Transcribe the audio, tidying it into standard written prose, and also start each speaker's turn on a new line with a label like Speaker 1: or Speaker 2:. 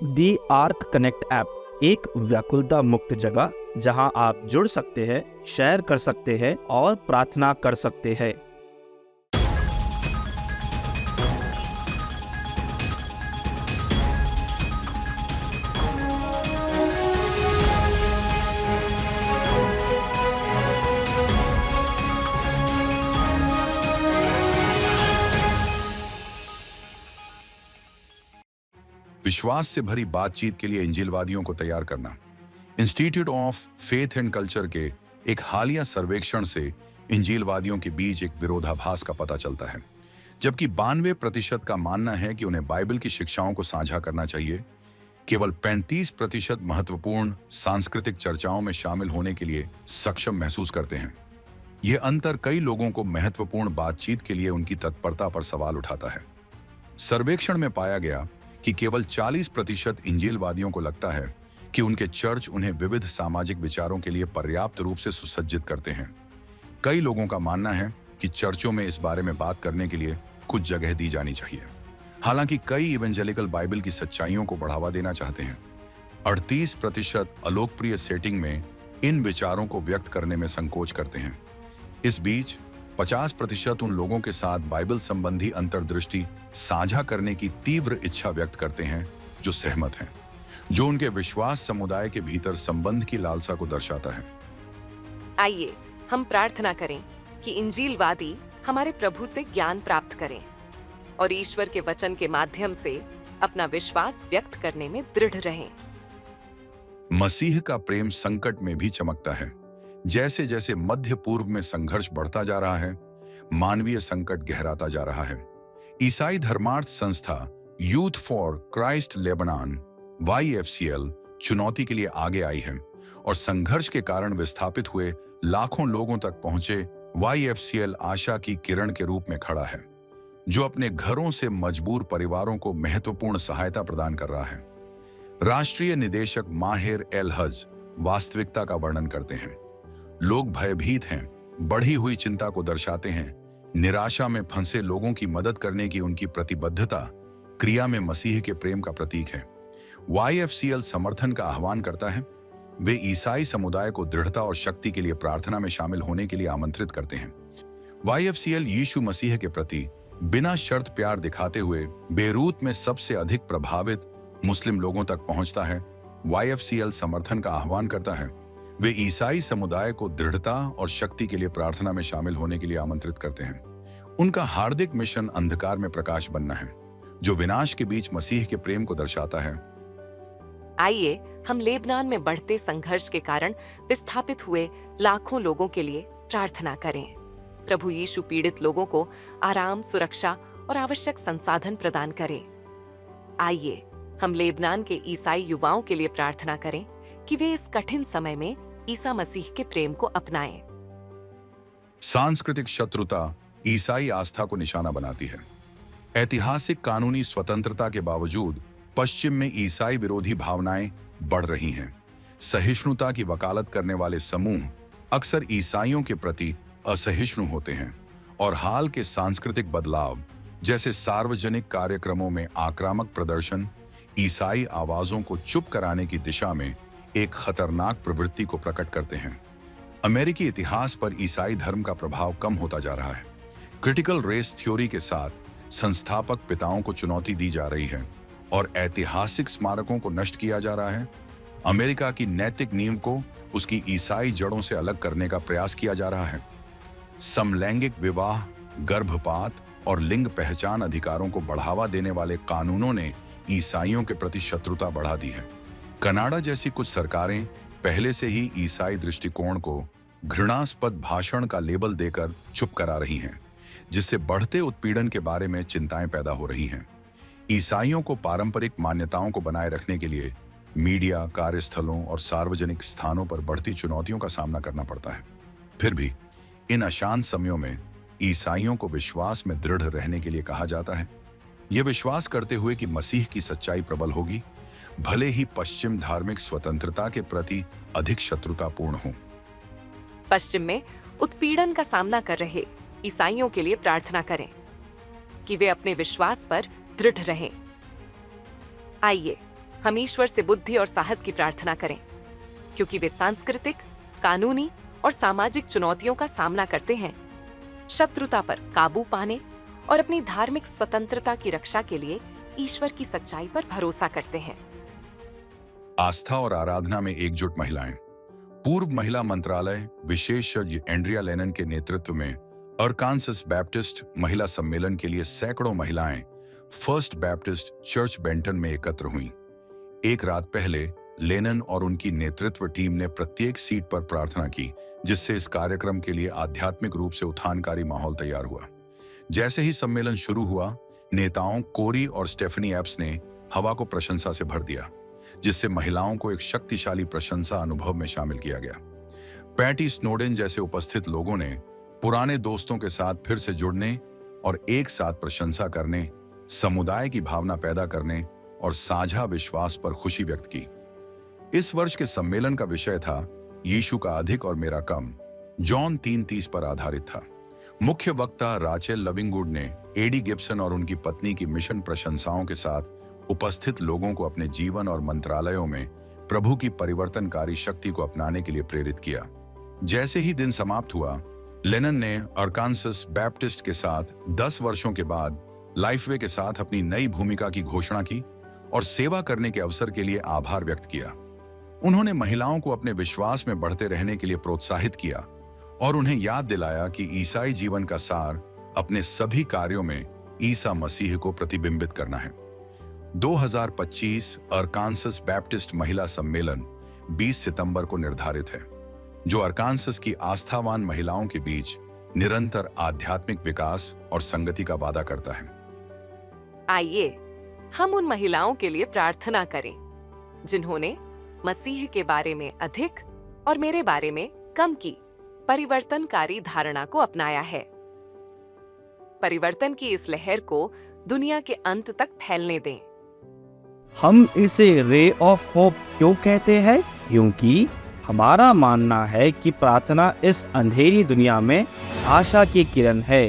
Speaker 1: दी arc connect app एक व्याकुलता मुक्त जगह जहां आप जुड़ सकते हैं, शेयर कर सकते हैं और प्रार्थना कर सकते हैं।
Speaker 2: विश्वास से भरी बातचीत के लिए इंजीलवादियों को तैयार करना। Institute of faith and culture के एक हालिया सर्वेक्षण से इंजीलवादियों के बीच एक विरोधाभास का पता चलता है। जबकि 92% का मानना है कि उन्हें बाइबल की शिक्षाओं को साझा करना चाहिए, केवल 35% महत्वपूर्ण सांस्कृतिक चर्चाओं में शामिल होने के लिए सक्षम महसूस करते हैं। यह अंतर कई लोगों को महत्वपूर्ण बातचीत के लिए उनकी तत्परता पर सवाल उठाता है। सर्वेक्षण में पाया गया कि केवल 40% इंजीलवादियों को लगता है कि उनके चर्च उन्हें विविध सामाजिक विचारों के लिए पर्याप्त रूप से सुसज्जित करते हैं। कई लोगों का मानना है कि चर्चों में इस बारे में बात करने के लिए कुछ जगह दी जानी चाहिए। हालांकि कई इवेंजेलिकल बाइबल की सच्चाइयों को बढ़ावा देना चाहते हैं। 38% अलोकप्रिय सेटिंग में इन विचारों को व्यक्त करने में संकोच करते हैं। इस बीच 50% उन लोगों के साथ बाइबल संबंधी अंतर्दृष्टि साझा करने की तीव्र इच्छा व्यक्त करते हैं जो सहमत हैं, जो उनके विश्वास समुदाय के भीतर संबंध की लालसा को दर्शाता है।
Speaker 3: आइए हम प्रार्थना करें कि इंजीलवादी हमारे प्रभु से ज्ञान प्राप्त करें और ईश्वर के वचन के माध्यम से अपना विश्वास व्यक्त करने में दृढ़ रहें।
Speaker 2: मसीह का प्रेम संकट में भी चमकता है। जैसे जैसे मध्य पूर्व में संघर्ष बढ़ता जा रहा है, मानवीय संकट गहराता जा रहा है। ईसाई धर्मार्थ संस्था youth for Christ Lebanon YFCL चुनौती के लिए आगे आई है और संघर्ष के कारण विस्थापित हुए लाखों लोगों तक पहुंचे YFCL आशा की किरण के रूप में खड़ा है, जो अपने घरों से मजबूर परिवारों को महत्वपूर्ण सहायता प्रदान कर रहा है। राष्ट्रीय निदेशक माहिर एल हज वास्तविकता का वर्णन करते हैं। लोग भयभीत हैं, बढ़ी हुई चिंता को दर्शाते हैं। निराशा में फंसे लोगों की मदद करने की उनकी प्रतिबद्धता क्रिया में मसीह के प्रेम का प्रतीक है। YFCL समर्थन का आह्वान करता है। वे ईसाई समुदाय को दृढ़ता और शक्ति के लिए प्रार्थना में शामिल होने के लिए आमंत्रित करते हैं। YFCL यीशु मसीह के प्रति बिना शर्त प्यार दिखाते हुए बेरूत में सबसे अधिक प्रभावित मुस्लिम लोगों तक पहुंचता है। YFCL समर्थन का आह्वान करता है। वे ईसाई समुदाय को दृढ़ता और शक्ति के लिए प्रार्थना में शामिल होने के लिए आमंत्रित करते हैं। उनका हार्दिक मिशन अंधकार में प्रकाश बनना है, जो विनाश के बीच मसीह के प्रेम को दर्शाता है।
Speaker 3: आइए हम लेबनान में बढ़ते संघर्ष के कारण विस्थापित हुए लाखों लोगों के लिए प्रार्थना करें। प्रभु यीशु पीड़ित लोगों को आराम, सुरक्षा और आवश्यक संसाधन प्रदान करें। आइए हम लेबनान के ईसाई युवाओं के लिए प्रार्थना करें कि वे इस कठिन समय में ईसा मसीह के प्रेम को अपनाएं।
Speaker 2: सांस्कृतिक शत्रुता ईसाई आस्था को निशाना बनाती है। ऐतिहासिक कानूनी स्वतंत्रता के बावजूद पश्चिम में ईसाई विरोधी भावनाएं बढ़ रही हैं। सहिष्णुता की वकालत करने वाले समूह अक्सर ईसाइयों के प्रति असहिष्णु होते हैं और हाल के सांस्कृतिक बदलाव जैसे सार्वजनिक कार्यक्रमों में आक्रामक प्रदर्शन ईसाई आवाजों को चुप कराने की दिशा में एक खतरनाक प्रवृत्ति को प्रकट करते हैं। अमेरिकी इतिहास पर ईसाई धर्म का प्रभाव कम होता जा रहा है। क्रिटिकल रेस थ्योरी के साथ संस्थापक पिताओं को चुनौती दी जा रही है और ऐतिहासिक स्मारकों को नष्ट किया जा रहा है। अमेरिका की नैतिक नींव को उसकी ईसाई जड़ों से अलग करने का प्रयास किया जा रहा है। समलैंगिक विवाह, गर्भपात और लिंग पहचान अधिकारों को बढ़ावा देने वाले कानूनों ने ईसाइयों के प्रति शत्रुता बढ़ा दी है। कनाडा जैसी कुछ सरकारें पहले से ही ईसाई दृष्टिकोण को घृणास्पद भाषण का लेबल देकर चुप करा रही हैं, जिससे बढ़ते उत्पीड़न के बारे में चिंताएं पैदा हो रही हैं। ईसाइयों को पारंपरिक मान्यताओं को बनाए रखने के लिए मीडिया, कार्यस्थलों और सार्वजनिक स्थानों पर बढ़ती चुनौतियों का सामना करना पड़ता है। फिर भी इन अशांत समयों में ईसाइयों को विश्वास में दृढ़ रहने के लिए कहा जाता है। यह विश्वास करते हुए कि मसीह की सच्चाई प्रबल होगी, भले ही पश्चिम धार्मिक स्वतंत्रता के प्रति अधिक शत्रुतापूर्ण हो।
Speaker 3: पश्चिम में उत्पीड़न का सामना कर रहे ईसाइयों के लिए प्रार्थना करें कि वे अपने विश्वास पर दृढ़ रहें। आइए हम ईश्वर से बुद्धि और साहस की प्रार्थना करें, क्योंकि वे सांस्कृतिक, कानूनी और सामाजिक चुनौतियों का सामना करते हैं। शत्रुता पर काबू पाने और अपनी धार्मिक स्वतंत्रता की रक्षा के लिए ईश्वर की सच्चाई पर भरोसा करते हैं।
Speaker 2: आस्था और आराधना में एकजुट महिलाएं। पूर्व महिला मंत्रालय विशेषज्ञ एंड्रिया लेनन के नेतृत्व में अरकानसस बैप्टिस्ट महिला सम्मेलन के लिए सैकड़ों महिलाएं फर्स्ट बैप्टिस्ट चर्च बेंटन में एकत्र हुईं। एक रात पहले लेनन और उनकी नेतृत्व टीम ने प्रत्येक सीट पर प्रार्थना की, जिससे इस कार्यक्रम के लिए आध्यात्मिक रूप से उत्थानकारी माहौल तैयार हुआ। जैसे ही सम्मेलन शुरू हुआ, नेताओं कोरी और स्टेफनी एप्स ने हवा को प्रशंसा से भर दिया, जिससे महिलाओं को एक शक्तिशाली प्रशंसा अनुभव में शामिल किया गया। पैटी स्नोडेन जैसे उपस्थित लोगों ने पुराने दोस्तों के साथ फिर से जुड़ने और एक साथ प्रशंसा करने, समुदाय की भावना पैदा करने और साझा विश्वास पर खुशी व्यक्त की। इस वर्ष के सम्मेलन का विषय था यीशु का अधिक और मेरा कम, जॉन 3:30 पर आधारित था। मुख्य वक्ता राचेल लविंगवुड ने एडी गिब्सन और उनकी पत्नी की मिशन प्रशंसाओं के साथ उपस्थित लोगों को अपने जीवन और मंत्रालयों में प्रभु की परिवर्तनकारी शक्ति को अपनाने के लिए प्रेरित किया। जैसे ही दिन समाप्त हुआ, लेनन ने अरकानसस बैप्टिस्ट के साथ 10 वर्षों के बाद लाइफवे के साथ अपनी नई भूमिका की घोषणा की और सेवा करने के अवसर के लिए आभार व्यक्त किया। उन्होंने महिलाओं को अपने विश्वास में बढ़ते रहने के लिए प्रोत्साहित किया और उन्हें याद दिलाया कि ईसाई जीवन का सार अपने सभी कार्यों में ईसा मसीह को प्रतिबिंबित करना है। 2025 अरकानसस बैप्टिस्ट महिला सम्मेलन 20 सितंबर को निर्धारित है, जो अरकानसस की आस्थावान महिलाओं के बीच निरंतर आध्यात्मिक विकास और संगति का वादा करता है।
Speaker 3: आइए हम उन महिलाओं के लिए प्रार्थना करें जिन्होंने मसीह के बारे में अधिक और मेरे बारे में कम की परिवर्तनकारी धारणा को अपनाया है। परिवर्तन की इस लहर को दुनिया के अंत तक फैलने दें।
Speaker 1: हम इसे रे ऑफ होप क्यों कहते हैं? क्योंकि हमारा मानना है कि प्रार्थना इस अंधेरी दुनिया में आशा की किरण है।